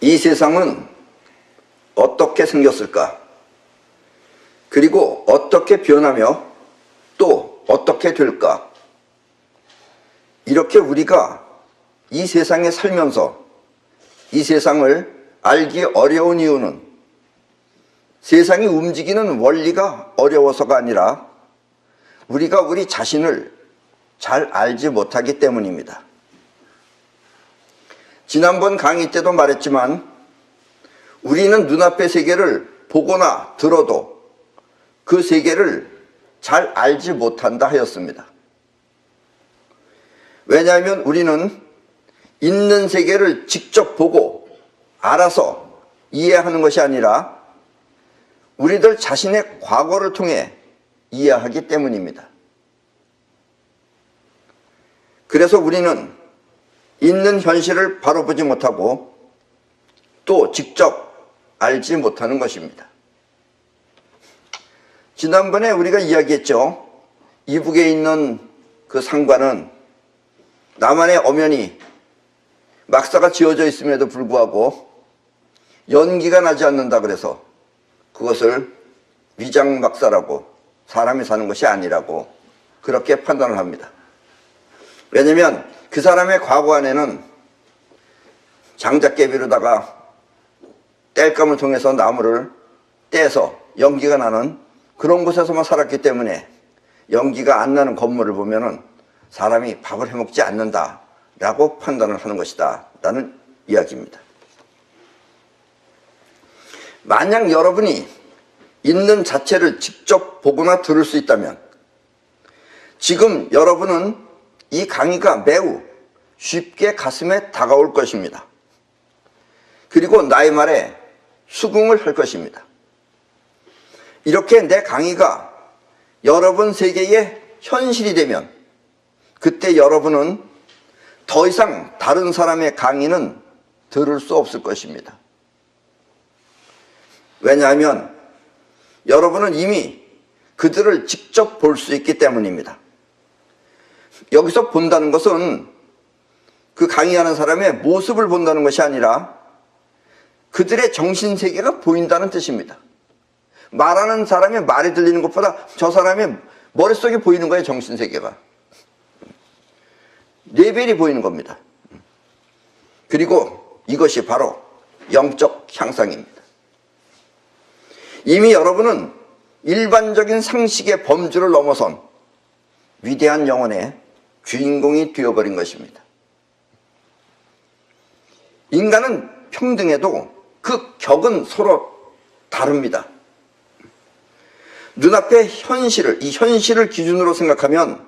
이 세상은 어떻게 생겼을까? 그리고 어떻게 변하며 또 어떻게 될까? 이렇게 우리가 이 세상에 살면서 이 세상을 알기 어려운 이유는 세상이 움직이는 원리가 어려워서가 아니라 우리가 우리 자신을 잘 알지 못하기 때문입니다. 지난번 강의 때도 말했지만 우리는 눈앞의 세계를 보거나 들어도 그 세계를 잘 알지 못한다 하였습니다. 왜냐하면 우리는 있는 세계를 직접 보고 알아서 이해하는 것이 아니라 우리들 자신의 과거를 통해 이해하기 때문입니다. 그래서 우리는 있는 현실을 바로 보지 못하고 또 직접 알지 못하는 것입니다. 지난번에 우리가 이야기했죠. 이북에 있는 그 상관은 남한의 엄연히 막사가 지어져 있음에도 불구하고 연기가 나지 않는다 그래서 그것을 위장 막사라고, 사람이 사는 것이 아니라고 그렇게 판단을 합니다. 왜냐하면 그 사람의 과거 안에는 장작개비로다가 땔감을 통해서 나무를 떼서 연기가 나는 그런 곳에서만 살았기 때문에 연기가 안 나는 건물을 보면은 사람이 밥을 해먹지 않는다라고 판단을 하는 것이다 라는 이야기입니다. 만약 여러분이 있는 자체를 직접 보거나 들을 수 있다면 지금 여러분은 이 강의가 매우 쉽게 가슴에 다가올 것입니다. 그리고 나의 말에 수긍을 할 것입니다. 이렇게 내 강의가 여러분 세계의 현실이 되면 그때 여러분은 더 이상 다른 사람의 강의는 들을 수 없을 것입니다. 왜냐하면 여러분은 이미 그들을 직접 볼 수 있기 때문입니다. 여기서 본다는 것은 그 강의하는 사람의 모습을 본다는 것이 아니라 그들의 정신세계가 보인다는 뜻입니다. 말하는 사람의 말이 들리는 것보다 저 사람의 머릿속에 보이는 거예요. 정신세계가. 레벨이 보이는 겁니다. 그리고 이것이 바로 영적 향상입니다. 이미 여러분은 일반적인 상식의 범주를 넘어선 위대한 영혼의 주인공이 되어버린 것입니다. 인간은 평등해도 그 격은 서로 다릅니다. 눈앞의 현실을, 이 현실을 기준으로 생각하면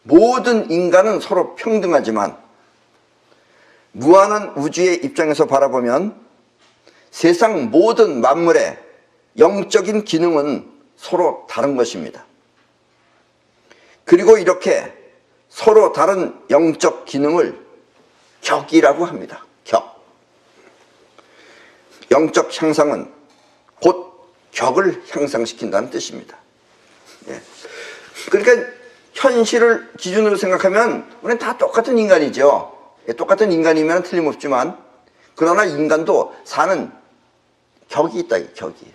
모든 인간은 서로 평등하지만 무한한 우주의 입장에서 바라보면 세상 모든 만물의 영적인 기능은 서로 다른 것입니다. 그리고 이렇게 서로 다른 영적 기능을 격이라고 합니다. 격. 영적 향상은 곧 격을 향상시킨다는 뜻입니다. 예. 그러니까 현실을 기준으로 생각하면 우리는 다 똑같은 인간이죠. 예, 똑같은 인간이면 틀림없지만 그러나 인간도 사는 격이 있다. 격이.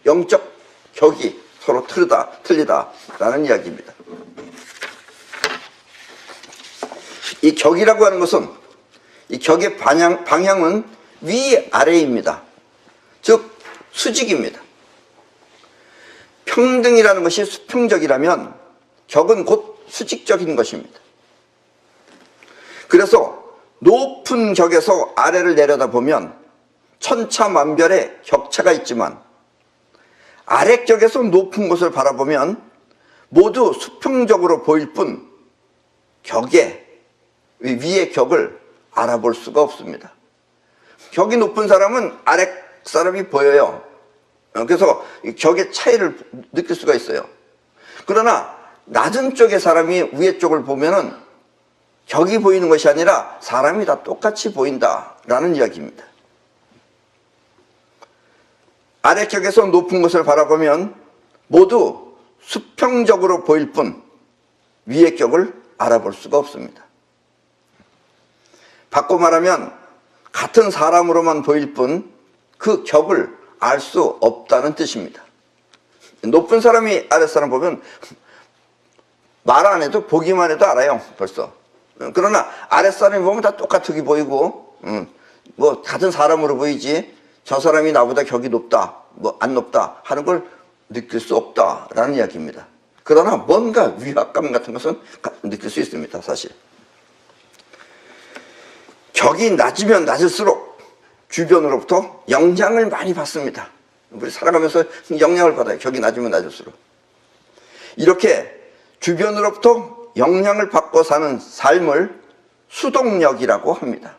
영적 격이 서로 틀리다라는 이야기입니다. 이 격이라고 하는 것은 이 격의 방향은 위아래입니다. 즉 수직입니다. 평등이라는 것이 수평적이라면 격은 곧 수직적인 것입니다. 그래서 높은 격에서 아래를 내려다보면 천차만별의 격차가 있지만 아래격에서 높은 곳을 바라보면 모두 수평적으로 보일 뿐 격의 위의 격을 알아볼 수가 없습니다. 격이 높은 사람은 아래 사람이 보여요. 그래서 격의 차이를 느낄 수가 있어요. 그러나 낮은 쪽의 사람이 위에 쪽을 보면은 격이 보이는 것이 아니라 사람이 다 똑같이 보인다라는 이야기입니다. 아래 격에서 높은 것을 바라보면 모두 수평적으로 보일 뿐 위의 격을 알아볼 수가 없습니다. 바꿔 말하면 같은 사람으로만 보일 뿐 그 격을 알 수 없다는 뜻입니다. 높은 사람이 아랫사람 보면 말 안 해도 보기만 해도 알아요, 벌써. 그러나 아랫사람이 보면 다 똑같게 보이고, 뭐 같은 사람으로 보이지 저 사람이 나보다 격이 높다, 뭐 안 높다 하는 걸 느낄 수 없다라는 이야기입니다. 그러나 뭔가 위압감 같은 것은 느낄 수 있습니다, 사실. 격이 낮으면 낮을수록 주변으로부터 영향을 많이 받습니다. 우리 살아가면서 영향을 받아요. 격이 낮으면 낮을수록. 이렇게 주변으로부터 영향을 받고 사는 삶을 수동력이라고 합니다.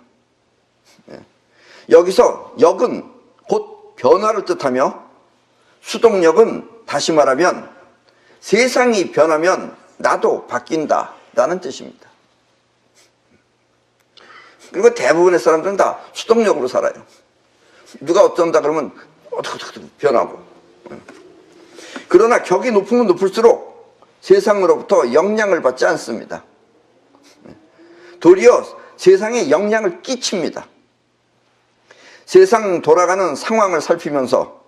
여기서 역은 곧 변화를 뜻하며 수동력은 다시 말하면 세상이 변하면 나도 바뀐다라는 뜻입니다. 그리고 대부분의 사람들은 다 수동력으로 살아요. 누가 어쩐다 그러면 어떻게 변하고. 그러나 격이 높으면 높을수록 세상으로부터 영향을 받지 않습니다. 도리어 세상에 영향을 끼칩니다. 세상 돌아가는 상황을 살피면서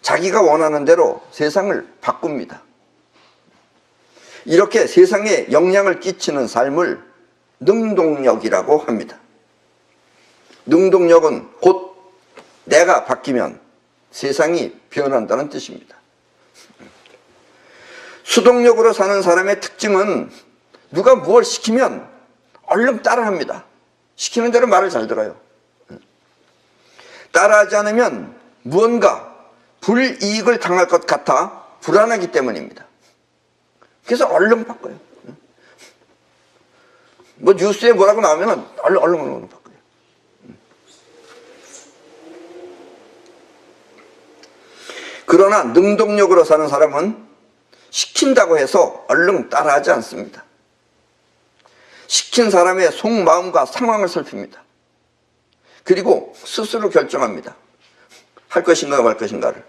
자기가 원하는 대로 세상을 바꿉니다. 이렇게 세상에 영향을 끼치는 삶을 능동력이라고 합니다. 능동력은 곧 내가 바뀌면 세상이 변한다는 뜻입니다. 수동력으로 사는 사람의 특징은 누가 무엇을 시키면 얼른 따라합니다. 시키는 대로 말을 잘 들어요. 따라하지 않으면 무언가 불이익을 당할 것 같아 불안하기 때문입니다. 그래서 얼른 바꿔요. 뭐 뉴스에 뭐라고 나오면 얼른 바꿔요. 그러나 능동력으로 사는 사람은 시킨다고 해서 얼른 따라하지 않습니다. 시킨 사람의 속마음과 상황을 살핍니다. 그리고 스스로 결정합니다. 할 것인가 말 것인가를.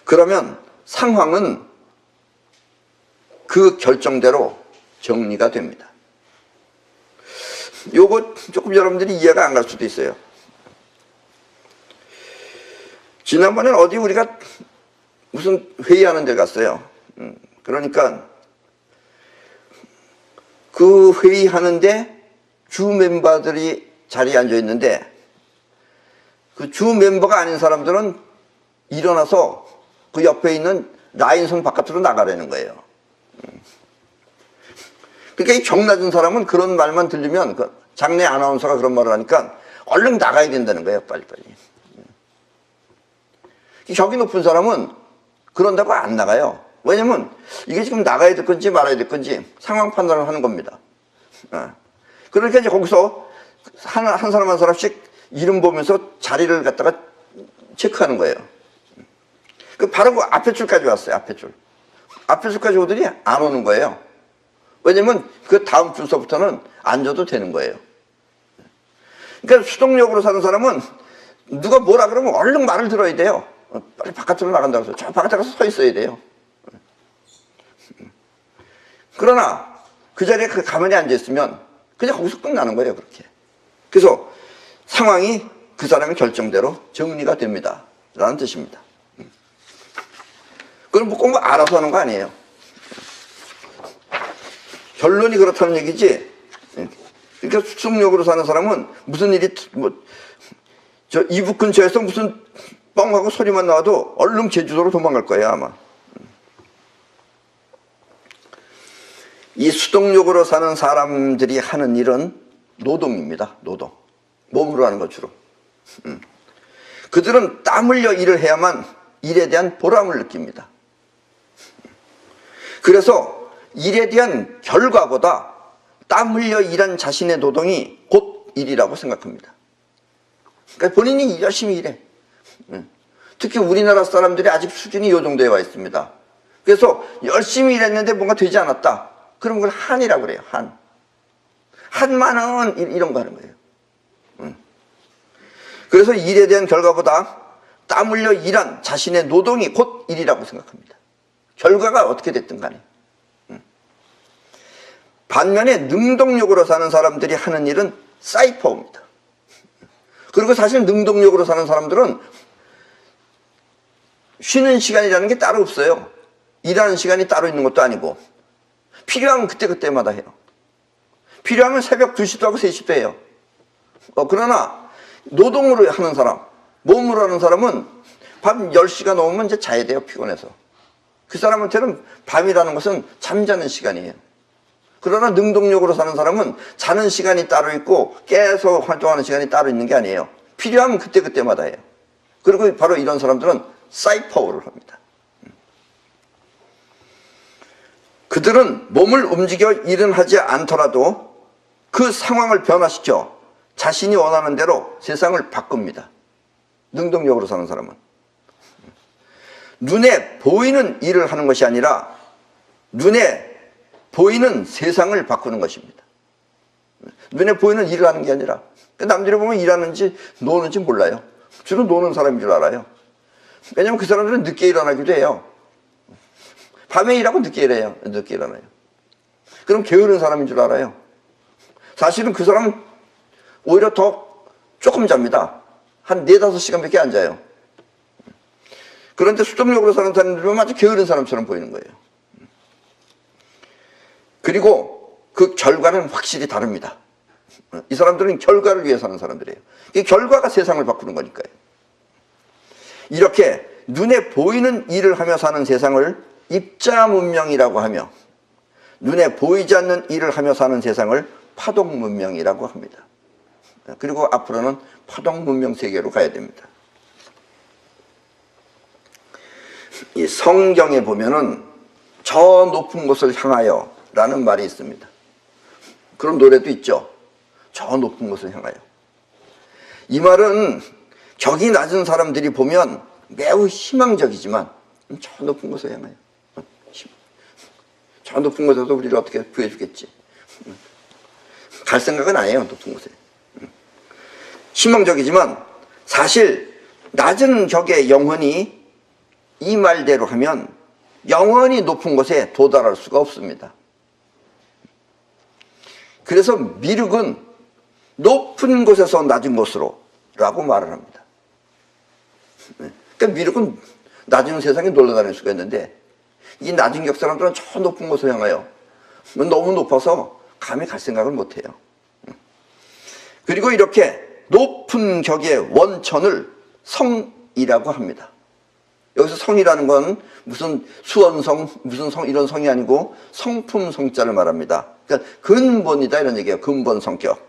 그러면 상황은 그 결정대로 정리가 됩니다. 요거 조금 여러분들이 이해가 안 갈 수도 있어요. 지난번엔 어디 우리가 무슨 회의하는 데 갔어요. 그러니까 그 회의하는데 주 멤버들이 자리에 앉아 있는데 그 주 멤버가 아닌 사람들은 일어나서 그 옆에 있는 라인선 바깥으로 나가라는 거예요. 그러니까 이 격 낮은 사람은 그런 말만 들리면 그 장내 아나운서가 그런 말을 하니까 얼른 나가야 된다는 거예요. 빨리빨리. 격이 높은 사람은 그런다고 안 나가요. 왜냐면 이게 지금 나가야 될 건지 말아야 될 건지 상황 판단을 하는 겁니다. 그러니까 이제 거기서 한 사람 한 사람씩 이름 보면서 자리를 갖다가 체크하는 거예요. 바로 그 앞에 줄까지 왔어요. 앞에 줄. 앞에 줄까지 오더니 안 오는 거예요. 왜냐면 그 다음 줄서부터는 앉아도 되는 거예요. 그러니까 수동력으로 사는 사람은 누가 뭐라 그러면 얼른 말을 들어야 돼요. 빨리 바깥으로 나간다고 해서 저 바깥에 가서 서 있어야 돼요. 그러나 그 자리에 가만히 앉아있으면 그냥 거기서 끝나는 거예요. 그렇게. 그래서 상황이 그 사람의 결정대로 정리가 됩니다 라는 뜻입니다. 그럼 뭐 꼭 알아서 하는 거 아니에요. 결론이 그렇다는 얘기지. 그러니까 수동력으로 사는 사람은 무슨 일이 저 이북 근처에서 무슨 뻥하고 소리만 나와도 얼른 제주도로 도망갈 거예요 아마. 이 수동력으로 사는 사람들이 하는 일은 노동입니다. 노동. 몸으로 하는 것 주로. 그들은 땀 흘려 일을 해야만 일에 대한 보람을 느낍니다. 그래서 일에 대한 결과보다 땀 흘려 일한 자신의 노동이 곧 일이라고 생각합니다. 그러니까 본인이 열심히 일해. 특히 우리나라 사람들이 아직 수준이 이 정도에 와 있습니다. 그래서 열심히 일했는데 뭔가 되지 않았다. 그럼 그걸 한이라고 그래요. 한만원 이런 거 하는 거예요. 그래서 일에 대한 결과보다 땀 흘려 일한 자신의 노동이 곧 일이라고 생각합니다. 결과가 어떻게 됐든 간에. 반면에 능동력으로 사는 사람들이 하는 일은 사이퍼입니다. 그리고 사실 능동적으로 사는 사람들은 쉬는 시간이라는 게 따로 없어요. 일하는 시간이 따로 있는 것도 아니고 필요하면 그때그때마다 해요. 필요하면 새벽 2시도 하고 3시도 해요. 그러나 노동으로 하는 사람, 몸으로 하는 사람은 밤 10시가 넘으면 이제 자야 돼요. 피곤해서. 그 사람한테는 밤이라는 것은 잠자는 시간이에요. 그러나 능동적으로 사는 사람은 자는 시간이 따로 있고 깨서 활동하는 시간이 따로 있는 게 아니에요. 필요하면 그때그때마다 해요. 그리고 바로 이런 사람들은 사이퍼를 합니다. 그들은 몸을 움직여 일은 하지 않더라도 그 상황을 변화시켜 자신이 원하는 대로 세상을 바꿉니다. 능동적으로 사는 사람은. 눈에 보이는 일을 하는 것이 아니라 눈에 보이는 세상을 바꾸는 것입니다. 눈에 보이는 일을 하는 게 아니라 남들이 보면 일하는지 노는지 몰라요. 주로 노는 사람인 줄 알아요. 왜냐하면 그 사람들은 늦게 일어나기도 해요. 밤에 일하고 늦게 일해요. 늦게 일어나요. 그럼 게으른 사람인 줄 알아요. 사실은 그 사람은 오히려 더 조금 잡니다. 한 4-5시간밖에 안 자요. 그런데 수동적으로 사는 사람들은 아주 게으른 사람처럼 보이는 거예요. 그리고 그 결과는 확실히 다릅니다. 이 사람들은 결과를 위해 사는 사람들이에요. 이 결과가 세상을 바꾸는 거니까요. 이렇게 눈에 보이는 일을 하며 사는 세상을 입자문명이라고 하며 눈에 보이지 않는 일을 하며 사는 세상을 파동문명이라고 합니다. 그리고 앞으로는 파동문명 세계로 가야 됩니다. 이 성경에 보면은 저 높은 곳을 향하여 라는 말이 있습니다. 그런 노래도 있죠. 저 높은 곳을 향하여. 이 말은 격이 낮은 사람들이 보면 매우 희망적이지만 저 높은 곳을 향하여. 저 높은 곳에서 우리를 어떻게 구해주겠지. 갈 생각은 안 해요. 높은 곳에. 희망적이지만 사실 낮은 격의 영혼이 이 말대로 하면 영원히 높은 곳에 도달할 수가 없습니다. 그래서 미륵은 높은 곳에서 낮은 곳으로 라고 말을 합니다. 그러니까 미륵은 낮은 세상에 놀러다닐 수가 있는데 이 낮은 격 사람들은 저 높은 곳을 향하여 너무 높아서 감히 갈 생각을 못해요. 그리고 이렇게 높은 격의 원천을 성이라고 합니다. 여기서 성이라는 건 무슨 수원성, 무슨 성 이런 성이 아니고 성품 성자를 말합니다. 그러니까 근본이다 이런 얘기예요. 근본 성격.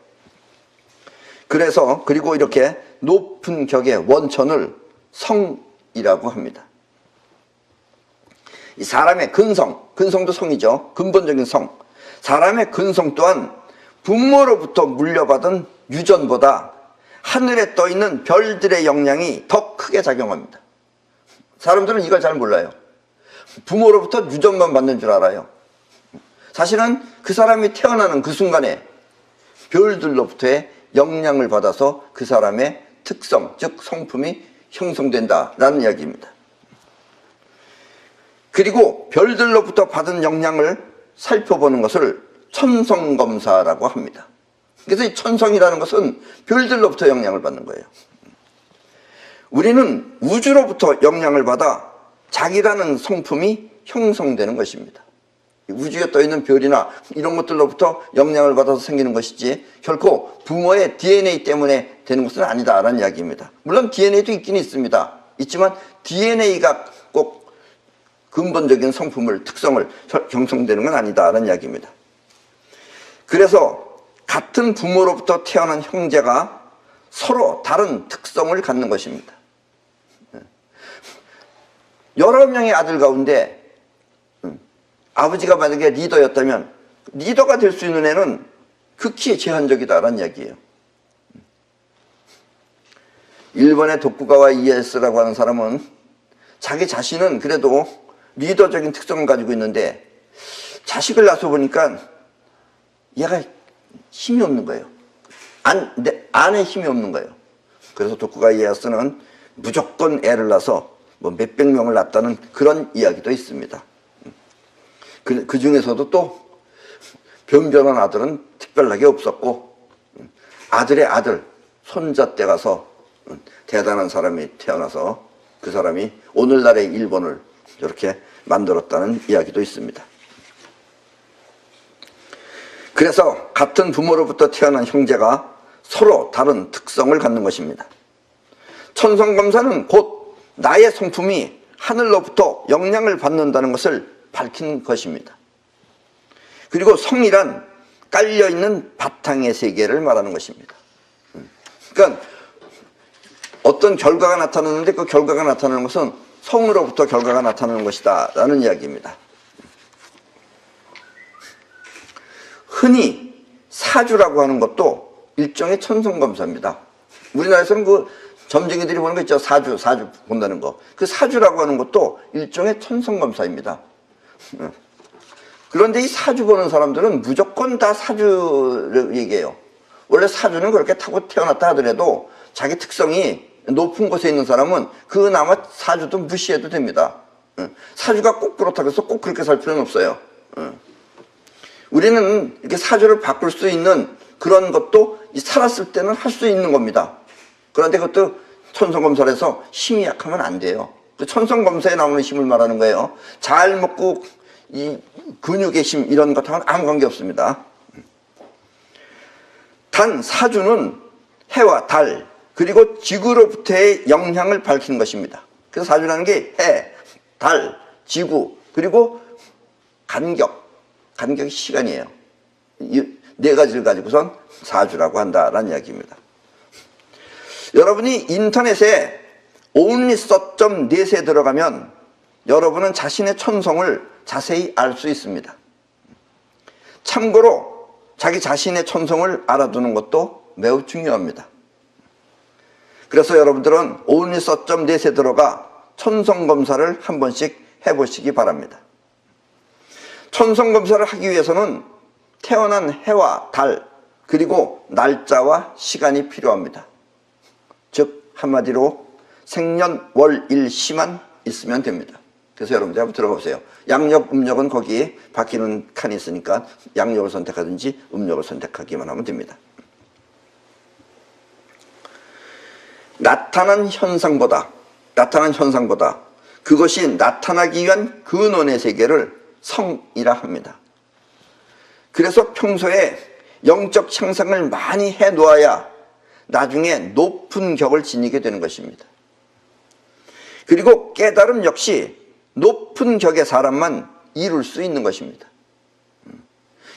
그래서 그리고 이렇게 높은 격의 원천을 성이라고 합니다. 이 사람의 근성도 성이죠. 근본적인 성. 사람의 근성 또한 부모로부터 물려받은 유전보다 하늘에 떠있는 별들의 영향이 더 크게 작용합니다. 사람들은 이걸 잘 몰라요. 부모로부터 유전만 받는 줄 알아요. 사실은 그 사람이 태어나는 그 순간에 별들로부터의 영향을 받아서 그 사람의 특성, 즉 성품이 형성된다라는 이야기입니다. 그리고 별들로부터 받은 영향을 살펴보는 것을 천성검사라고 합니다. 그래서 이 천성이라는 것은 별들로부터 영향을 받는 거예요. 우리는 우주로부터 영향을 받아 자기라는 성품이 형성되는 것입니다. 우주에 떠있는 별이나 이런 것들로부터 영향을 받아서 생기는 것이지 결코 부모의 DNA 때문에 되는 것은 아니다라는 이야기입니다. 물론 DNA도 있긴 있습니다. 있지만 DNA가 꼭 근본적인 성품을, 특성을 형성되는 건 아니다라는 이야기입니다. 그래서 같은 부모로부터 태어난 형제가 서로 다른 특성을 갖는 것입니다. 여러 명의 아들 가운데 아버지가 만약에 리더였다면 리더가 될 수 있는 애는 극히 제한적이다라는 이야기예요. 일본의 도쿠가와 이에스라고 하는 사람은 자기 자신은 그래도 리더적인 특성을 가지고 있는데 자식을 낳아서 보니까 얘가 힘이 없는 거예요. 안에 힘이 없는 거예요. 그래서 도쿠가와 이에스는 무조건 애를 낳아서 뭐 몇백 명을 낳았다는 그런 이야기도 있습니다. 그 중에서도 또 변변한 아들은 특별하게 없었고 아들의 아들, 손자 때 가서 대단한 사람이 태어나서 그 사람이 오늘날의 일본을 이렇게 만들었다는 이야기도 있습니다. 그래서 같은 부모로부터 태어난 형제가 서로 다른 특성을 갖는 것입니다. 천성검사는 곧 나의 성품이 하늘로부터 영향을 받는다는 것을 밝힌 것입니다. 그리고 성이란 깔려있는 바탕의 세계를 말하는 것입니다. 그러니까 어떤 결과가 나타나는데 그 결과가 나타나는 것은 성으로부터 결과가 나타나는 것이다 라는 이야기입니다. 흔히 사주라고 하는 것도 일종의 천성검사입니다. 우리나라에서는 그 점쟁이들이 보는 거 있죠. 사주 본다는 거. 그 사주라고 하는 것도 일종의 천성검사입니다. 그런데 이 사주 보는 사람들은 무조건 다 사주를 얘기해요. 원래 사주는 그렇게 타고 태어났다 하더라도 자기 특성이 높은 곳에 있는 사람은 그나마 사주도 무시해도 됩니다. 사주가 꼭 그렇다고 해서 꼭 그렇게 살 필요는 없어요. 우리는 이렇게 사주를 바꿀 수 있는 그런 것도 살았을 때는 할 수 있는 겁니다. 그런데 그것도 천성검사를 해서 힘이 약하면 안 돼요. 그 천성검사에 나오는 힘을 말하는 거예요. 잘 먹고 이 근육의 힘 이런 것하고는 아무 관계 없습니다. 단 사주는 해와 달 그리고 지구로부터의 영향을 밝히는 것입니다. 그래서 사주라는 게 해, 달, 지구 그리고 간격이 시간이에요. 이 네 가지를 가지고선 사주라고 한다라는 이야기입니다. 여러분이 인터넷에 onlySut.net에 들어가면 여러분은 자신의 천성을 자세히 알 수 있습니다. 참고로 자기 자신의 천성을 알아두는 것도 매우 중요합니다. 그래서 여러분들은 onlySut.net에 들어가 천성검사를 한 번씩 해보시기 바랍니다. 천성검사를 하기 위해서는 태어난 해와 달 그리고 날짜와 시간이 필요합니다. 즉 한마디로 생년월일시만 있으면 됩니다. 그래서 여러분들 한번 들어가 보세요. 양력, 음력은 거기에 바뀌는 칸이 있으니까 양력을 선택하든지 음력을 선택하기만 하면 됩니다. 나타난 현상보다 그것이 나타나기 위한 근원의 세계를 성이라 합니다. 그래서 평소에 영적 향상을 많이 해 놓아야 나중에 높은 격을 지니게 되는 것입니다. 그리고 깨달음 역시 높은 격의 사람만 이룰 수 있는 것입니다.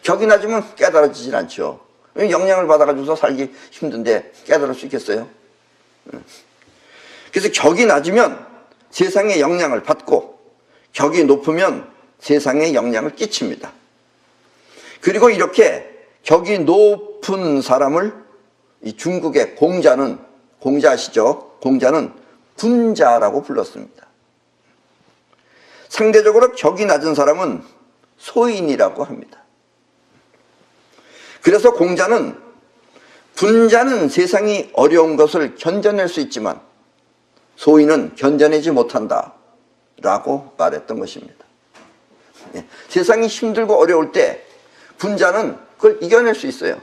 격이 낮으면 깨달아지질 않죠. 영향을 받아가지고서 살기 힘든데 깨달을 수 있겠어요? 그래서 격이 낮으면 세상에 영향을 받고 격이 높으면 세상에 영향을 끼칩니다. 그리고 이렇게 격이 높은 사람을 이 중국의 공자 아시죠? 공자는 군자라고 불렀습니다. 상대적으로 격이 낮은 사람은 소인이라고 합니다. 그래서 공자는 군자는 세상이 어려운 것을 견뎌낼 수 있지만 소인은 견뎌내지 못한다 라고 말했던 것입니다. 세상이 힘들고 어려울 때 군자는 그걸 이겨낼 수 있어요.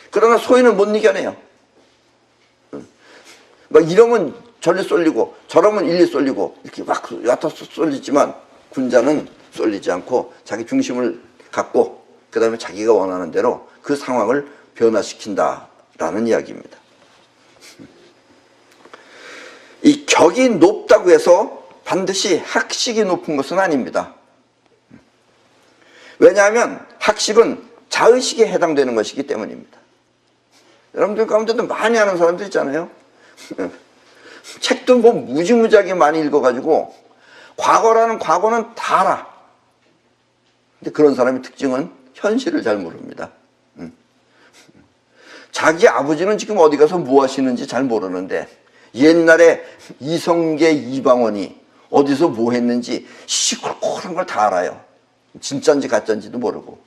그러나 소인은 못 이겨내요. 막 이러면 저리 쏠리고 저러면 일리 쏠리고 이렇게 막 왔다 쏠리지만 군자는 쏠리지 않고 자기 중심을 갖고 그 다음에 자기가 원하는 대로 그 상황을 변화시킨다라는 이야기입니다. 이 격이 높다고 해서 반드시 학식이 높은 것은 아닙니다. 왜냐하면 학식은 자의식에 해당되는 것이기 때문입니다. 여러분들 가운데도 많이 아는 사람들 있잖아요. 책도 뭐 무지무지하게 많이 읽어가지고 과거는 다 알아. 근데 그런 사람의 특징은 현실을 잘 모릅니다. 자기 아버지는 지금 어디 가서 뭐 하시는지 잘 모르는데 옛날에 이성계 이방원이 어디서 뭐 했는지 시끌cur한 걸 다 알아요. 진짜인지 가짜인지도 모르고.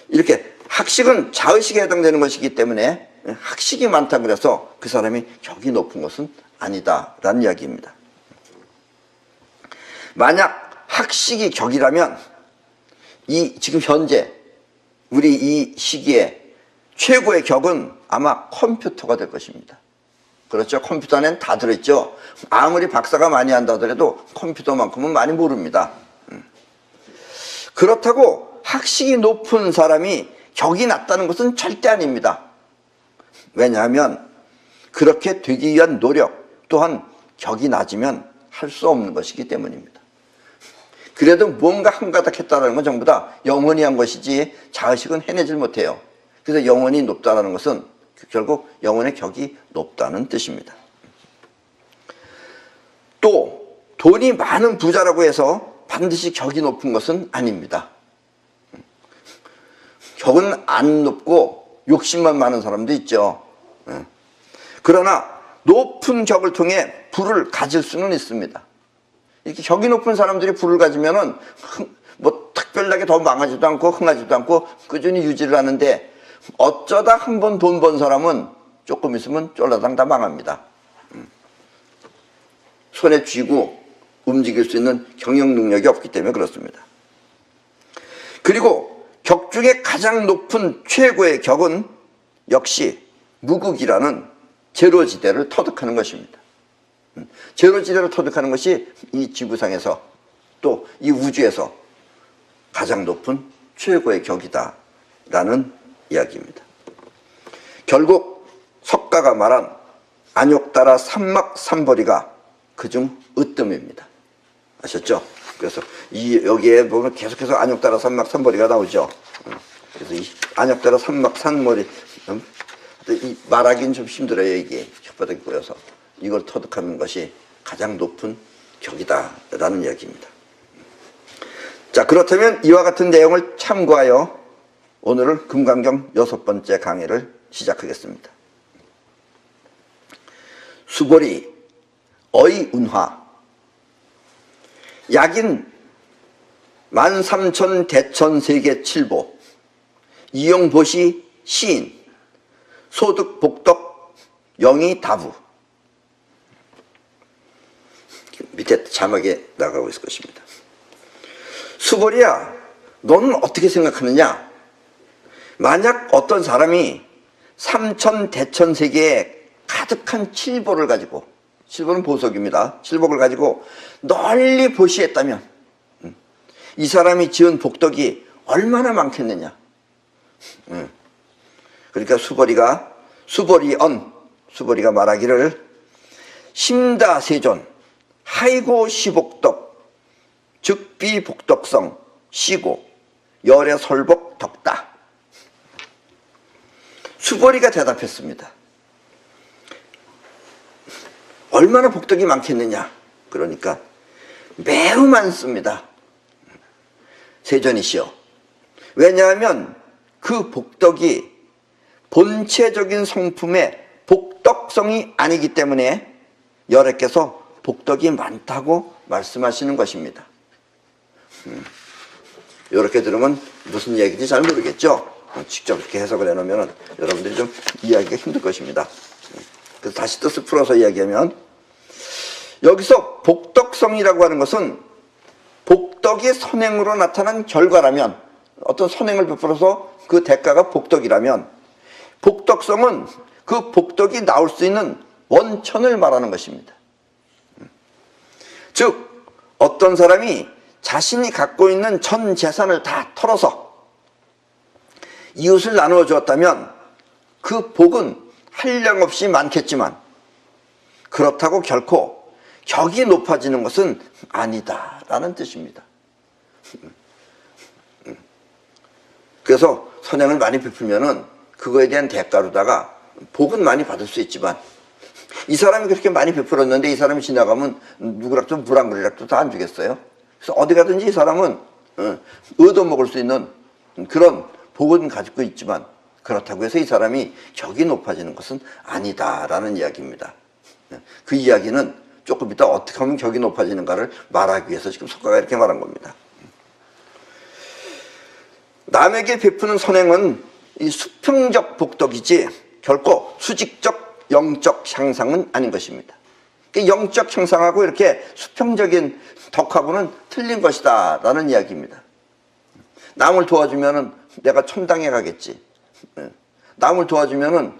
이렇게 학식은 자의식에 해당되는 것이기 때문에 학식이 많다고 그래서 그 사람이 격이 높은 것은 아니다라는 이야기입니다. 만약 학식이 격이라면 지금 현재 우리 이 시기에 최고의 격은 아마 컴퓨터가 될 것입니다. 그렇죠. 컴퓨터 안엔 다 들어있죠. 아무리 박사가 많이 한다 하더라도 컴퓨터만큼은 많이 모릅니다. 그렇다고 학식이 높은 사람이 격이 낮다는 것은 절대 아닙니다. 왜냐하면 그렇게 되기 위한 노력 또한 격이 낮으면 할 수 없는 것이기 때문입니다. 그래도 뭔가 한 가닥 했다는 건 전부 다 영원히 한 것이지 자의식은 해내질 못해요. 그래서 영원히 높다는 것은 결국 영혼의 격이 높다는 뜻입니다. 또 돈이 많은 부자라고 해서 반드시 격이 높은 것은 아닙니다. 격은 안 높고 욕심만 많은 사람도 있죠. 그러나 높은 격을 통해 부를 가질 수는 있습니다. 이렇게 격이 높은 사람들이 부를 가지면은 뭐 특별하게 더 망하지도 않고 흥하지도 않고 꾸준히 유지를 하는데, 어쩌다 한 번 돈 번 사람은 조금 있으면 쫄라당 다 망합니다. 손에 쥐고 움직일 수 있는 경영 능력이 없기 때문에 그렇습니다. 그리고 격 중에 가장 높은 최고의 격은 역시 무극이라는 제로지대를 터득하는 것입니다. 제로지대를 터득하는 것이 이 지구상에서 또 이 우주에서 가장 높은 최고의 격이다 라는 이야기입니다. 결국 석가가 말한 안욕따라 삼막삼벌이가 그중 으뜸입니다. 아셨죠? 그래서 여기에 보면 계속해서 안욕따라 삼막삼벌이가 나오죠. 그래서 이 안욕따라 삼막삼벌이 이 말하기는 좀 힘들어요. 이게 혓바닥이 꼬여서. 이걸 터득하는 것이 가장 높은 격이다 라는 이야기입니다. 자, 그렇다면 이와 같은 내용을 참고하여 오늘은 금강경 6번째 강의를 시작하겠습니다. 수보리 어이운화 약인 13,000 대천세계 칠보 이용보시 시인 소득 복덕 영의 다부. 밑에 자막에 나가고 있을 것입니다. 수보리야, 너는 어떻게 생각하느냐? 만약 어떤 사람이 3천 대천세계에 가득한 칠보를 가지고, 칠보는 보석입니다. 칠복을 가지고 널리 보시했다면 이 사람이 지은 복덕이 얼마나 많겠느냐? 그러니까 수보리가 말하기를 심다세존 하이고 시복덕 즉비복덕성 시고 열애설복 덕다. 수보리가 대답했습니다. 얼마나 복덕이 많겠느냐? 그러니까 매우 많습니다. 세존이시여. 왜냐하면 그 복덕이 본체적인 성품의 복덕성이 아니기 때문에 열애께서 복덕이 많다고 말씀하시는 것입니다. 이렇게 들으면 무슨 얘기인지 잘 모르겠죠? 직접 이렇게 해석을 해놓으면 여러분들이 좀 이해하기가 힘들 것입니다. 그래서 다시 뜻을 풀어서 이야기하면, 여기서 복덕성이라고 하는 것은 복덕이 선행으로 나타난 결과라면, 어떤 선행을 베풀어서 그 대가가 복덕이라면, 복덕성은 그 복덕이 나올 수 있는 원천을 말하는 것입니다. 즉 어떤 사람이 자신이 갖고 있는 전 재산을 다 털어서 이웃을 나누어 주었다면 그 복은 한량없이 많겠지만 그렇다고 결코 격이 높아지는 것은 아니다라는 뜻입니다. 그래서 선행을 많이 베풀면은 그거에 대한 대가로다가 복은 많이 받을 수 있지만, 이 사람이 그렇게 많이 베풀었는데 이 사람이 지나가면 누구라도 물 한 그릇이라도 다 안 주겠어요? 그래서 어디 가든지 이 사람은 얻어먹을 수 있는 그런 복은 가지고 있지만, 그렇다고 해서 이 사람이 격이 높아지는 것은 아니다라는 이야기입니다. 그 이야기는 조금 이따 어떻게 하면 격이 높아지는가를 말하기 위해서 지금 석가가 이렇게 말한 겁니다. 남에게 베푸는 선행은 이 수평적 복덕이지 결코 수직적 영적 향상은 아닌 것입니다. 영적 향상하고 이렇게 수평적인 덕하고는 틀린 것이다 라는 이야기입니다. 남을 도와주면 내가 천당에 가겠지, 남을 도와주면은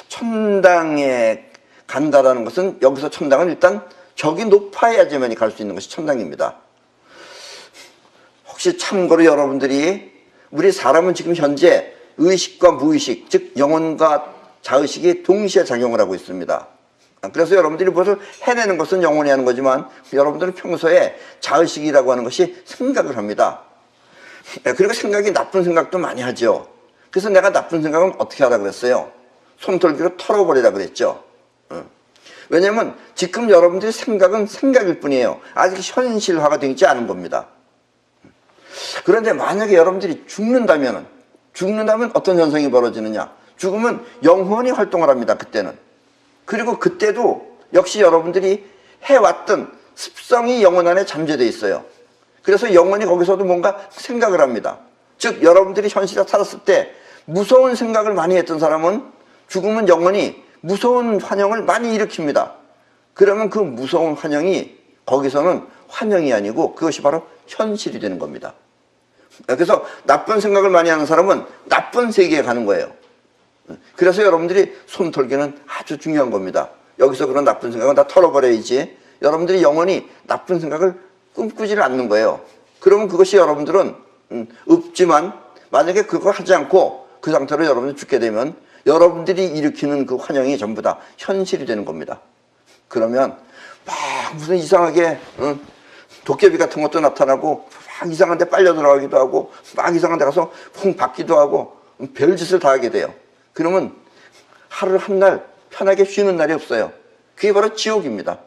천당에 간다라는 것은, 여기서 천당은 일단 격이 높아야지만이 갈 수 있는 것이 천당입니다. 혹시 참고로 여러분들이, 우리 사람은 지금 현재 의식과 무의식, 즉 영혼과 자의식이 동시에 작용을 하고 있습니다. 그래서 여러분들이 무엇을 해내는 것은 영혼이 하는 거지만, 여러분들은 평소에 자의식이라고 하는 것이 생각을 합니다. 그리고 생각이 나쁜 생각도 많이 하죠. 그래서 내가 나쁜 생각은 어떻게 하라 그랬어요? 손털기로 털어버리라 그랬죠. 왜냐하면 지금 여러분들의 생각은 생각일 뿐이에요. 아직 현실화가 되지 않은 겁니다. 그런데 만약에 여러분들이 죽는다면 어떤 현상이 벌어지느냐? 죽으면 영혼이 활동을 합니다. 그때는. 그리고 그때도 역시 여러분들이 해왔던 습성이 영혼 안에 잠재되어 있어요. 그래서 영혼이 거기서도 뭔가 생각을 합니다. 즉 여러분들이 현실에 살았을 때 무서운 생각을 많이 했던 사람은 죽으면 영혼이 무서운 환영을 많이 일으킵니다. 그러면 그 무서운 환영이 거기서는 환영이 아니고 그것이 바로 현실이 되는 겁니다. 그래서 나쁜 생각을 많이 하는 사람은 나쁜 세계에 가는 거예요. 그래서 여러분들이 손털기는 아주 중요한 겁니다. 여기서 그런 나쁜 생각은 다 털어버려야지 여러분들이 영원히 나쁜 생각을 꿈꾸지를 않는 거예요. 그러면 그것이 여러분들은 없지만, 만약에 그거 하지 않고 그 상태로 여러분들이 죽게 되면 여러분들이 일으키는 그 환영이 전부 다 현실이 되는 겁니다. 그러면 막 무슨 이상하게 도깨비 같은 것도 나타나고 막 이상한 데 빨려 들어가기도 하고 막 이상한 데 가서 쿵 박기도 하고 별짓을 다 하게 돼요. 그러면 하루 한 날 편하게 쉬는 날이 없어요. 그게 바로 지옥입니다.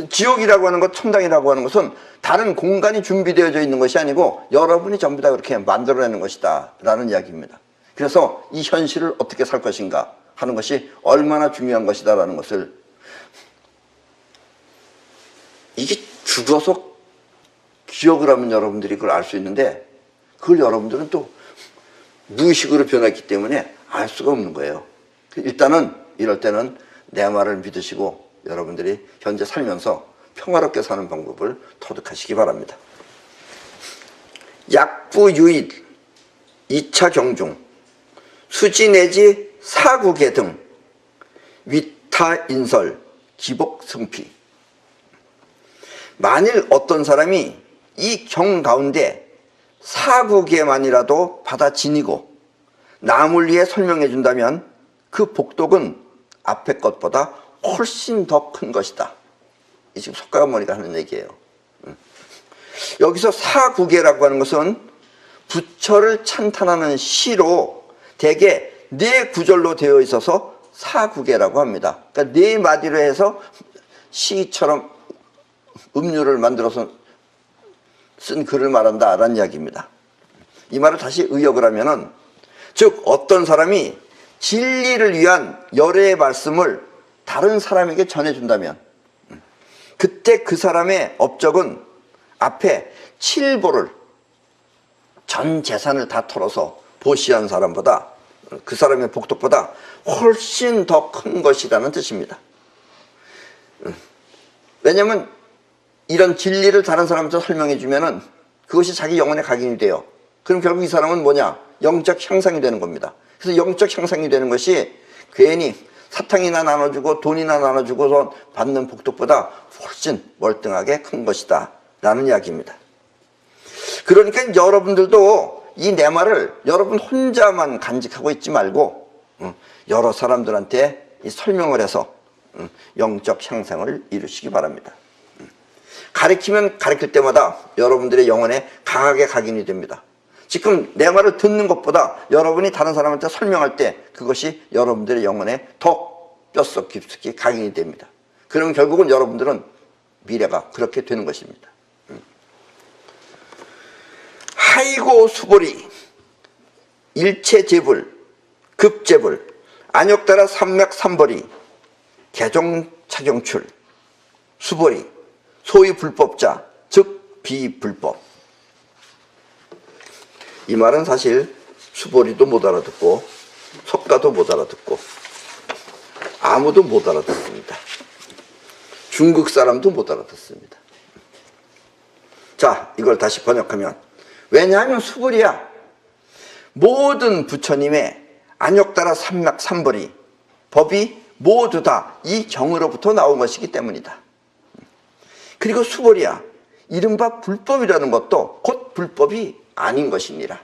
지옥이라고 하는 것, 천당이라고 하는 것은 다른 공간이 준비되어져 있는 것이 아니고 여러분이 전부 다 그렇게 만들어내는 것이다 라는 이야기입니다. 그래서 이 현실을 어떻게 살 것인가 하는 것이 얼마나 중요한 것이다 라는 것을, 이게 죽어서 기억을 하면 여러분들이 그걸 알 수 있는데, 그걸 여러분들은 또 무의식으로 변했기 때문에 알 수가 없는 거예요. 일단은 이럴 때는 내 말을 믿으시고 여러분들이 현재 살면서 평화롭게 사는 방법을 터득하시기 바랍니다. 약부유일, 2차 경중, 수지 내지 사구계 등 위타인설, 기복승피. 만일 어떤 사람이 이 경 가운데 사구계만이라도 받아 지니고 남을 위해 설명해 준다면 그 복덕은 앞에 것보다 훨씬 더 큰 것이다. 이 지금 석가모니가 하는 얘기예요. 여기서 사구계라고 하는 것은 부처를 찬탄하는 시로 대개 네 구절로 되어 있어서 사구계라고 합니다. 그러니까 네 마디로 해서 시처럼 음료를 만들어서 쓴 글을 말한다라는 이야기입니다. 이 말을 다시 의역을 하면은, 즉 어떤 사람이 진리를 위한 열애의 말씀을 다른 사람에게 전해준다면 그때 그 사람의 업적은 앞에 7보를, 전 재산을 다 털어서 보시한 사람보다, 그 사람의 복덕보다 훨씬 더 큰 것이라는 뜻입니다. 왜냐하면 이런 진리를 다른 사람한테 설명해 주면은 그것이 자기 영혼에 각인이 돼요. 그럼 결국 이 사람은 뭐냐? 영적 향상이 되는 겁니다. 그래서 영적 향상이 되는 것이 괜히 사탕이나 나눠주고 돈이나 나눠주고서 받는 복덕보다 훨씬 월등하게 큰 것이다 라는 이야기입니다. 그러니까 여러분들도 이 내 말을 여러분 혼자만 간직하고 있지 말고 여러 사람들한테 설명을 해서 영적 향상을 이루시기 바랍니다. 가르치면 가르칠 때마다 여러분들의 영혼에 강하게 각인이 됩니다. 지금 내 말을 듣는 것보다 여러분이 다른 사람한테 설명할 때 그것이 여러분들의 영혼에 더 뼛속 깊숙이 각인이 됩니다. 그러면 결국은 여러분들은 미래가 그렇게 되는 것입니다. 하이고 수보리, 일체재불, 급재불, 안욕따라 삼맥삼벌이, 개종차경출, 수보리, 소위 불법자, 즉 비불법. 이 말은 사실 수보리도 못 알아듣고 석가도 못 알아듣고 아무도 못 알아듣습니다. 중국 사람도 못 알아듣습니다. 자, 이걸 다시 번역하면, 왜냐하면 수불이야 모든 부처님의 안욕따라 삼맥삼벌이 법이 모두 다 이 경으로부터 나온 것이기 때문이다. 그리고 수벌이야, 이른바 불법이라는 것도 곧 불법이 아닌 것이니라.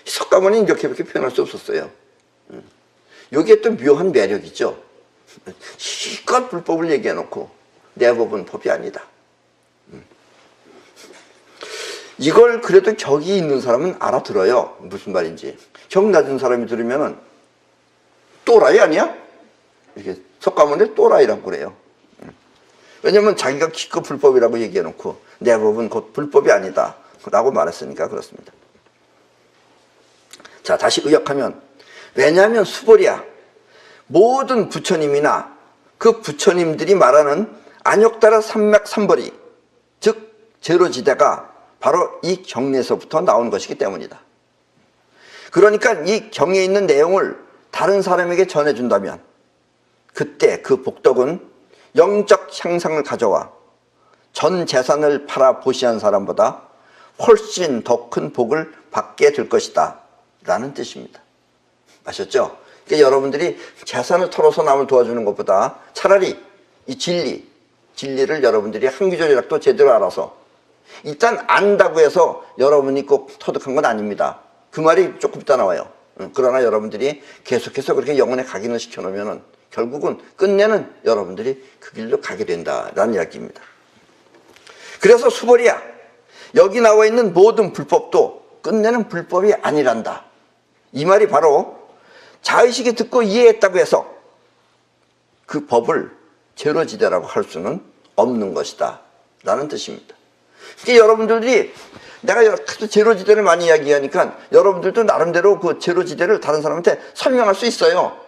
석가모니 이렇게밖에 표현할 수 없었어요. 여기에 또 묘한 매력이죠. 실컷 불법을 얘기해놓고 내 법은 법이 아니다. 이걸 그래도 격이 있는 사람은 알아들어요. 무슨 말인지. 격 낮은 사람이 들으면은 또라이 아니야? 이렇게 석가모니 또라이라고 그래요. 왜냐면 자기가 기껏 불법이라고 얘기해놓고 내 법은 곧 불법이 아니다 라고 말했으니까 그렇습니다. 자, 다시 의역하면, 왜냐하면 수벌이야, 모든 부처님이나 그 부처님들이 말하는 안욕따라 삼맥삼벌이, 즉 제로지대가 바로 이 경에서부터 나온 것이기 때문이다. 그러니까 이 경에 있는 내용을 다른 사람에게 전해준다면 그때 그 복덕은 영적 향상을 가져와 전 재산을 팔아 보시한 사람보다 훨씬 더 큰 복을 받게 될 것이다 라는 뜻입니다. 아셨죠? 그러니까 여러분들이 재산을 털어서 남을 도와주는 것보다 차라리 이 진리를 여러분들이 한 구절이라도 제대로 알아서, 일단 안다고 해서 여러분이 꼭 터득한 건 아닙니다. 그 말이 조금 이따 나와요. 그러나 여러분들이 계속해서 그렇게 영혼에 각인을 시켜놓으면 결국은 끝내는 여러분들이 그 길로 가게 된다라는 이야기입니다. 그래서 수벌이야, 여기 나와 있는 모든 불법도 끝내는 불법이 아니란다. 이 말이 바로 자의식이 듣고 이해했다고 해서 그 법을 제로지대라고 할 수는 없는 것이다 라는 뜻입니다. 그러니까 여러분들이, 내가 제로지대를 많이 이야기하니까 여러분들도 나름대로 그 제로지대를 다른 사람한테 설명할 수 있어요.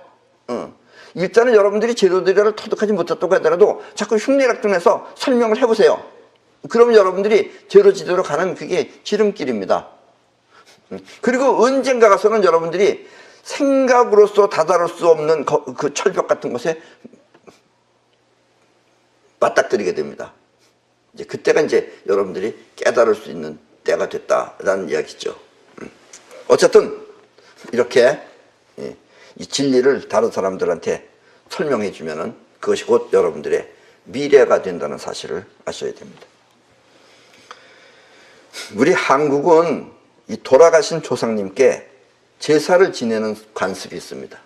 일단은 여러분들이 제로지대를 터득하지 못했다고 하더라도 자꾸 흉내락등해서 설명을 해보세요. 그러면 여러분들이 제로지대로 가는 그게 지름길입니다. 그리고 언젠가 가서는 여러분들이 생각으로서 다다를 수 없는 그 철벽 같은 곳에 맞닥뜨리게 됩니다. 이제 그때가 이제 여러분들이 깨달을 수 있는 때가 됐다라는 이야기죠. 어쨌든 이렇게 이 진리를 다른 사람들한테 설명해 주면은 그것이 곧 여러분들의 미래가 된다는 사실을 아셔야 됩니다. 우리 한국은 이 돌아가신 조상님께 제사를 지내는 관습이 있습니다.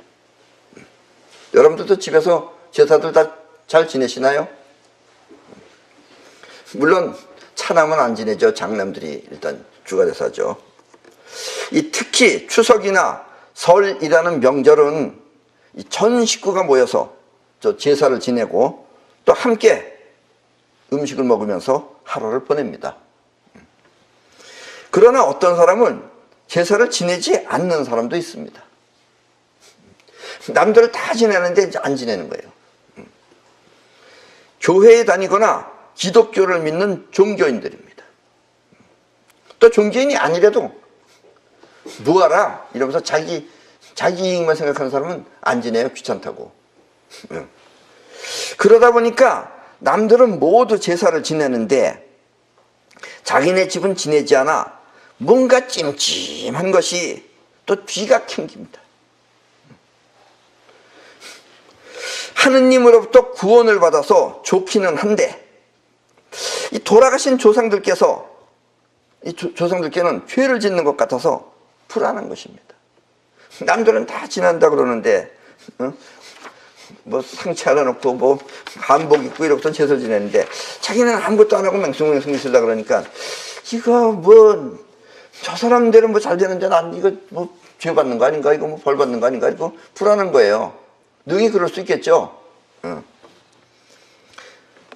여러분들도 집에서 제사들 다 잘 지내시나요? 물론 차남은 안 지내죠. 장남들이 일단 주가 돼서 하죠. 특히 추석이나 설이라는 명절은 전 식구가 모여서 제사를 지내고 또 함께 음식을 먹으면서 하루를 보냅니다. 그러나 어떤 사람은 제사를 지내지 않는 사람도 있습니다. 남들 다 지내는데 이제 안 지내는 거예요. 교회에 다니거나 기독교를 믿는 종교인들입니다. 또 종교인이 아니래도 뭐하라 이러면서 자기 이익만 생각하는 사람은 안 지내요. 귀찮다고. 그러다 보니까 남들은 모두 제사를 지내는데 자기네 집은 지내지 않아 뭔가 찜찜한 것이 또 뒤가 캥깁니다. 하느님으로부터 구원을 받아서 좋기는 한데 이 돌아가신 조상들께서 조상들께는 죄를 짓는 것 같아서 불안한 것입니다. 남들은 다 지난다 그러는데 뭐 상체 하나 놓고 뭐 한복 입고 이러고서 제사 지내는데 자기는 아무것도 안 하고 맹숭맹숭 있으려 그러니까 이거 뭐 저 사람들은 뭐 잘 되는데 난 이거 뭐 죄 받는 거 아닌가, 이거 뭐 벌 받는 거 아닌가, 이거 불안한 거예요. 능히 그럴 수 있겠죠.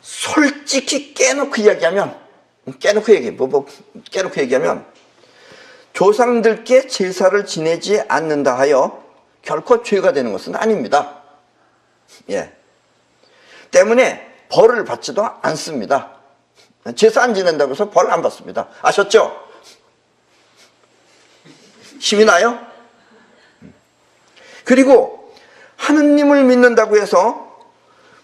솔직히 깨놓고 얘기하면 조상들께 제사를 지내지 않는다 하여 결코 죄가 되는 것은 아닙니다. 때문에 벌을 받지도 않습니다. 제사 안 지낸다고 해서 벌 안 받습니다. 아셨죠? 힘이 나요? 그리고 하느님을 믿는다고 해서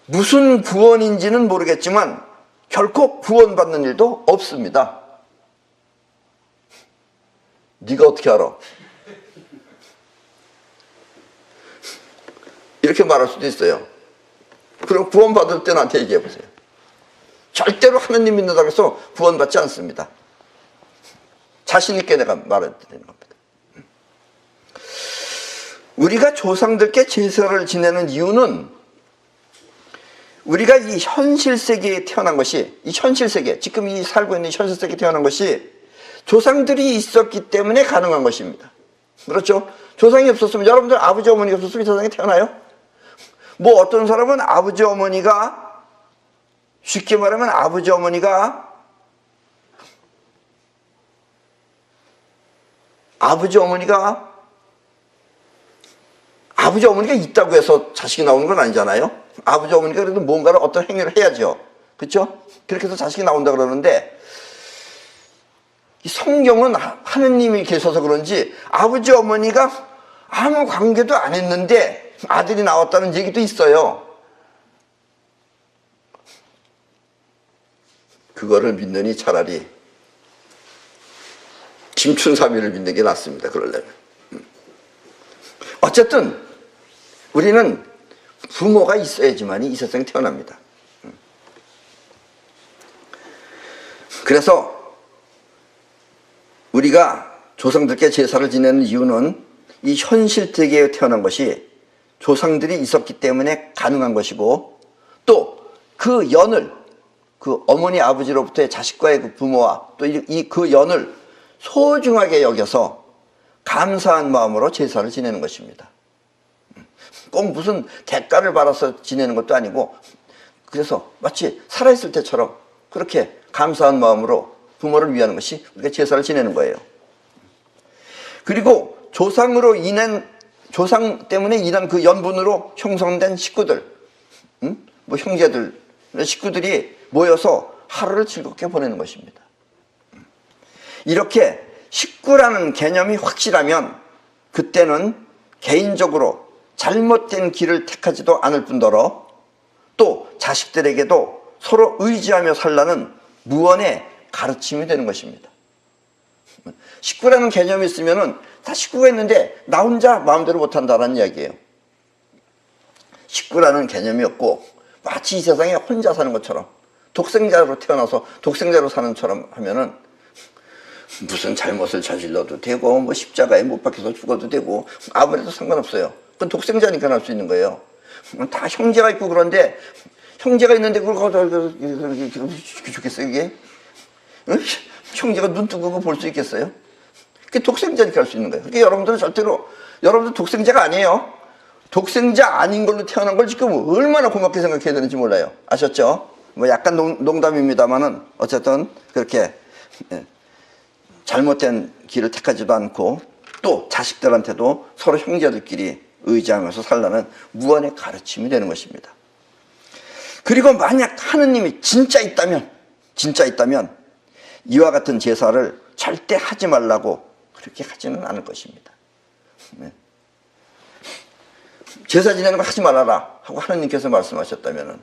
무슨 구원인지는 모르겠지만 결코 구원받는 일도 없습니다. 네가 어떻게 알아? 이렇게 말할 수도 있어요. 그럼 구원받을 때 나한테 얘기해 보세요. 절대로 하느님 믿는다고 해서 구원받지 않습니다. 자신 있게 내가 말해야 되는 겁니다. 우리가 조상들께 제사를 지내는 이유는 우리가 이 현실 세계에 태어난 것이, 이 현실 세계, 지금 이 살고 있는 현실 세계에 태어난 것이 조상들이 있었기 때문에 가능한 것입니다. 그렇죠? 조상이 없었으면, 여러분들 아버지 어머니가 없었으면 이 세상에 태어나요? 뭐 어떤 사람은 아버지 어머니가, 쉽게 말하면 아버지 어머니가 있다고 해서 자식이 나오는 건 아니잖아요. 아버지 어머니가 그래도 뭔가를 어떤 행위를 해야죠. 그렇죠? 그렇게 해서 자식이 나온다 그러는데, 이 성경은 하느님이 계셔서 그런지 아버지 어머니가 아무 관계도 안 했는데 아들이 나왔다는 얘기도 있어요. 그거를 믿느니 차라리 김춘삼이를 믿는 게 낫습니다. 그러려면. 어쨌든 우리는 부모가 있어야지만이 이 세상에 태어납니다. 그래서 우리가 조상들께 제사를 지내는 이유는 이 현실 세계에 태어난 것이 조상들이 있었기 때문에 가능한 것이고, 또 그 연을, 그 어머니 아버지로부터의 자식과의 그 부모와 또 그 연을 소중하게 여겨서 감사한 마음으로 제사를 지내는 것입니다. 꼭 무슨 대가를 받아서 지내는 것도 아니고, 그래서 마치 살아있을 때처럼 그렇게 감사한 마음으로 부모를 위하는 것이 우리가 제사를 지내는 거예요. 그리고 조상 때문에 인한 그 연분으로 형성된 식구들, 뭐 형제들, 식구들이 모여서 하루를 즐겁게 보내는 것입니다. 이렇게 식구라는 개념이 확실하면 그때는 개인적으로 잘못된 길을 택하지도 않을 뿐더러 또 자식들에게도 서로 의지하며 살라는 무언의 가르침이 되는 것입니다. 식구라는 개념이 있으면은 다 식구가 있는데 나 혼자 마음대로 못한다라는 이야기예요. 식구라는 개념이 없고 마치 이 세상에 혼자 사는 것처럼, 독생자로 태어나서 독생자로 사는 것처럼 하면은 무슨 잘못을 저질러도 되고 뭐 십자가에 못 박혀서 죽어도 되고 아무래도 상관없어요. 그건 독생자니까 할 수 있는 거예요. 다 형제가 있고 그런데 형제가 있는데 그걸 죽겠어요 이게? 형제가 눈 뜨고 볼 수 있겠어요? 그게 독생자니까 할 수 있는 거예요. 그러니까 여러분들은 절대로, 여러분들 독생자가 아니에요. 독생자 아닌 걸로 태어난 걸 지금 얼마나 고맙게 생각해야 되는지 몰라요. 아셨죠? 뭐 약간 농담입니다만은 어쨌든 그렇게 잘못된 길을 택하지도 않고 또 자식들한테도 서로 형제들끼리 의지하면서 살라는 무언의 가르침이 되는 것입니다. 그리고 만약 하느님이 진짜 있다면 이와 같은 제사를 절대 하지 말라고 그렇게 하지는 않을 것입니다. 제사 지내는 거 하지 말아라 하고 하느님께서 말씀하셨다면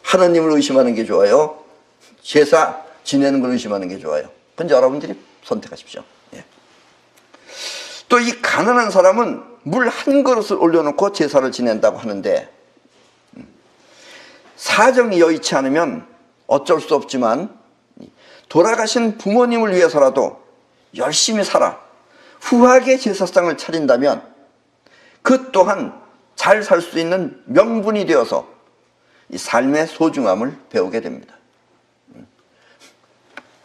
하느님을 의심하는 게 좋아요? 제사 지내는 걸 의심하는 게 좋아요? 그건 여러분들이 선택하십시오. 또 이 가난한 사람은 물 한 그릇을 올려놓고 제사를 지낸다고 하는데, 사정이 여의치 않으면 어쩔 수 없지만 돌아가신 부모님을 위해서라도 열심히 살아 후하게 제사상을 차린다면 그 또한 잘 살 수 있는 명분이 되어서 이 삶의 소중함을 배우게 됩니다.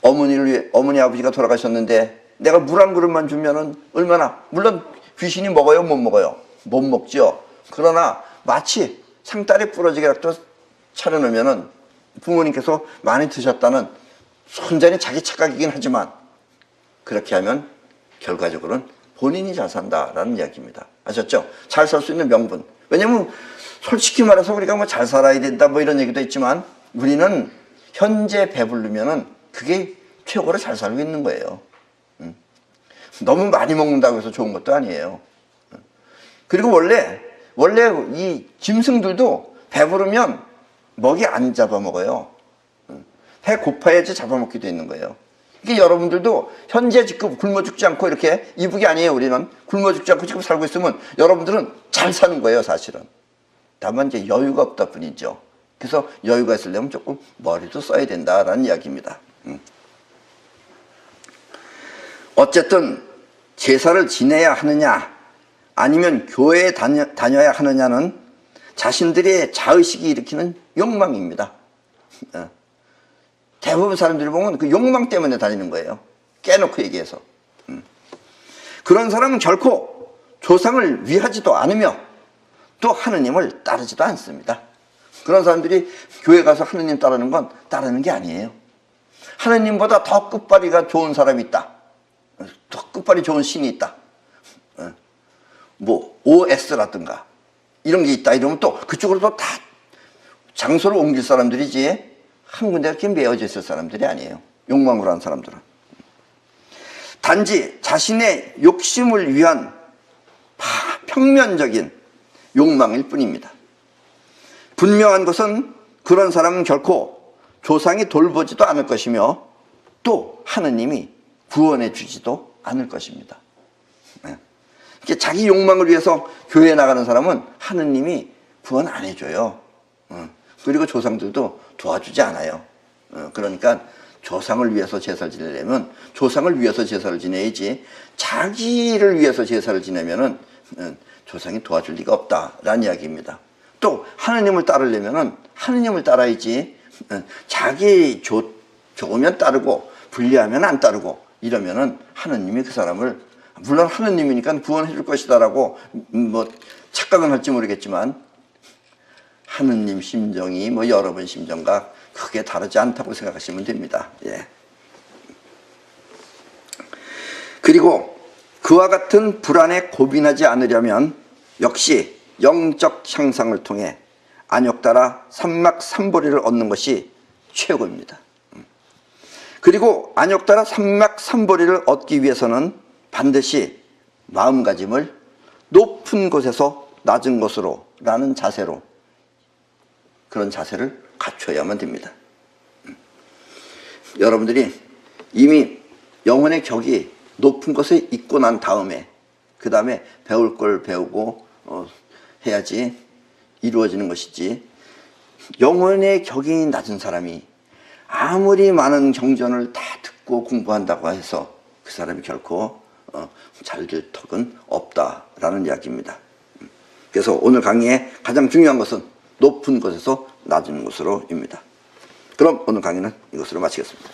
어머니 아버지가 돌아가셨는데 내가 물 한 그릇만 주면은 얼마나, 물론 귀신이 먹어요 못 먹어요? 못 먹죠. 그러나 마치 상다리 부러지게라도 차려놓으면은 부모님께서 많이 드셨다는 순전히 자기 착각이긴 하지만 그렇게 하면 결과적으로는 본인이 잘 산다라는 이야기입니다. 아셨죠? 잘 살 수 있는 명분. 왜냐면 솔직히 말해서 우리가 뭐 잘 살아야 된다 뭐 이런 얘기도 있지만 우리는 현재 배부르면은 그게 최고로 잘 살고 있는 거예요. 너무 많이 먹는다고 해서 좋은 것도 아니에요. 그리고 원래 이 짐승들도 배부르면 먹이 안 잡아먹어요. 배 고파야지 잡아먹기도 있는 거예요. 이게 여러분들도 현재 지금 굶어 죽지 않고 이렇게 이북이 아니에요. 우리는 굶어 죽지 않고 지금 살고 있으면 여러분들은 잘 사는 거예요, 사실은. 다만 이제 여유가 없다 뿐이죠. 그래서 여유가 있으려면 조금 머리도 써야 된다라는 이야기입니다. 어쨌든 제사를 지내야 하느냐 아니면 교회에 다녀야 하느냐는 자신들의 자의식이 일으키는 욕망입니다. 대부분 사람들이 보면 그 욕망 때문에 다니는 거예요. 깨놓고 얘기해서. 그런 사람은 결코 조상을 위하지도 않으며 또 하느님을 따르지도 않습니다. 그런 사람들이 교회 가서 하느님 따르는 건 따르는 게 아니에요. 하느님보다 더 끝발이가 좋은 사람이 있다. 더 끝발이 좋은 신이 있다. 뭐 OS라든가 이런 게 있다 이러면 또 그쪽으로 또 다 장소를 옮길 사람들이지 한 군데 이렇게 매어져 있을 사람들이 아니에요. 욕망으로 하는 사람들은. 단지 자신의 욕심을 위한 평면적인 욕망일 뿐입니다. 분명한 것은 그런 사람은 결코 조상이 돌보지도 않을 것이며 또 하느님이 구원해 주지도 않을 것입니다. 자기 욕망을 위해서 교회에 나가는 사람은 하느님이 구원 안 해줘요. 그리고 조상들도 도와주지 않아요. 그러니까 조상을 위해서 제사를 지내려면 조상을 위해서 제사를 지내야지 자기를 위해서 제사를 지내면은 조상이 도와줄 리가 없다라는 이야기입니다. 또 하느님을 따르려면은 하느님을 따라야지 자기 좋으면 따르고 불리하면 안 따르고 이러면은 하느님이 그 사람을 물론 하느님이니까 구원해 줄 것이다라고 뭐 착각은 할지 모르겠지만 하느님 심정이 뭐 여러분 심정과 크게 다르지 않다고 생각하시면 됩니다. 예. 그리고 그와 같은 불안에 고민하지 않으려면 역시 영적 향상을 통해 안욕따라 삼막삼보리를 얻는 것이 최고입니다. 그리고 안욕따라 삼막삼보리를 얻기 위해서는 반드시 마음가짐을 높은 곳에서 낮은 곳으로 라는 자세로 그런 자세를 갖춰야만 됩니다. 여러분들이 이미 영혼의 격이 높은 곳에 있고 난 다음에 그 다음에 배울 걸 배우고 해야지 이루어지는 것이지 영혼의 격이 낮은 사람이 아무리 많은 경전을 다 듣고 공부한다고 해서 그 사람이 결코 잘 될 턱은 없다라는 이야기입니다. 그래서 오늘 강의의 가장 중요한 것은 높은 곳에서 낮은 곳으로입니다. 그럼 오늘 강의는 이것으로 마치겠습니다.